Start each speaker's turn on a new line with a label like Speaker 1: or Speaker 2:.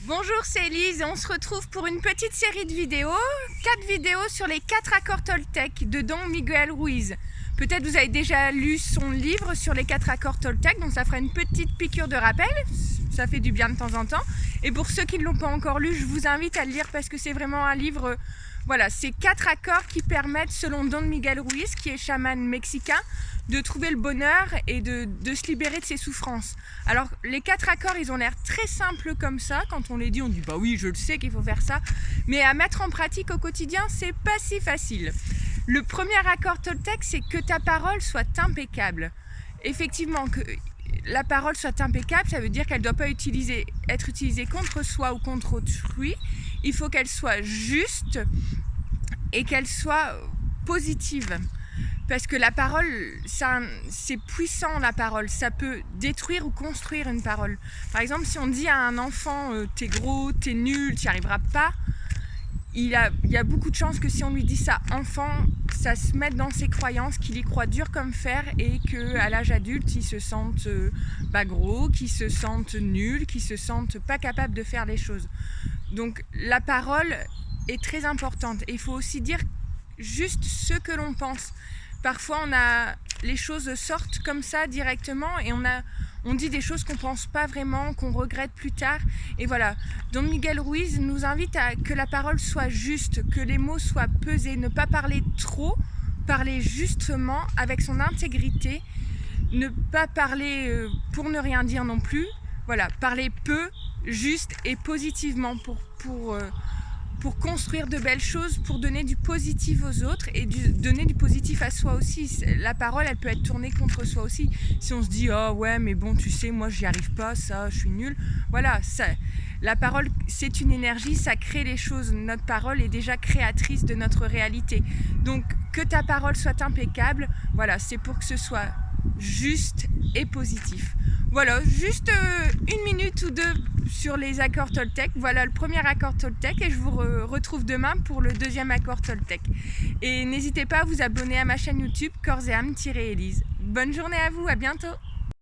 Speaker 1: Bonjour, c'est Elise et on se retrouve pour une petite série de vidéos, 4 vidéos sur les 4 accords Toltec de Don Miguel Ruiz. Peut-être vous avez déjà lu son livre sur les 4 accords Toltec, donc ça fera une petite piqûre de rappel, ça fait du bien de temps en temps. Et pour ceux qui ne l'ont pas encore lu, je vous invite à le lire parce que c'est vraiment un livre, voilà, c'est 4 accords qui permettent, selon Don Miguel Ruiz, qui est chaman mexicain, de trouver le bonheur et de se libérer de ses souffrances. Alors les 4 accords, ils ont l'air très simples comme ça, quand on les dit, on dit bah oui, je le sais qu'il faut faire ça, mais à mettre en pratique au quotidien, c'est pas si facile. Le premier accord Toltec, c'est que ta parole soit impeccable. Effectivement, que la parole soit impeccable, ça veut dire qu'elle ne doit pas être utilisée contre soi ou contre autrui. Il faut qu'elle soit juste et qu'elle soit positive. Parce que la parole, c'est puissant la parole, ça peut détruire ou construire une parole. Par exemple, si on dit à un enfant t'es gros, t'es nul, t'y arriveras pas, il y a beaucoup de chances que si on lui dit ça enfant, ça se mette dans ses croyances, qu'il y croit dur comme fer et qu'à l'âge adulte, il se sente gros, qu'il se sente nul, qu'il se sente pas capable de faire les choses. Donc la parole est très importante et il faut aussi dire juste ce que l'on pense. Parfois, les choses sortent comme ça directement et on dit des choses qu'on ne pense pas vraiment, qu'on regrette plus tard. Et voilà, Don Miguel Ruiz nous invite à que la parole soit juste, que les mots soient pesés, ne pas parler trop, parler justement avec son intégrité, ne pas parler pour ne rien dire non plus. Voilà, parler peu, juste et positivement pour construire de belles choses, pour donner du positif aux autres et donner du positif à soi aussi. La parole, elle peut être tournée contre soi aussi. Si on se dit « Oh ouais, mais bon, tu sais, moi, j'y arrive pas, ça, je suis nulle. » Voilà, la parole, c'est une énergie, ça crée les choses. Notre parole est déjà créatrice de notre réalité. Donc, que ta parole soit impeccable, voilà, c'est pour que ce soit juste et positif. Voilà, juste 1 minute ou 2 sur les accords Toltec. Voilà le premier accord Toltec et je vous retrouve demain pour le deuxième accord Toltec. Et n'hésitez pas à vous abonner à ma chaîne YouTube Corps et âme-Elise. Bonne journée à vous, à bientôt.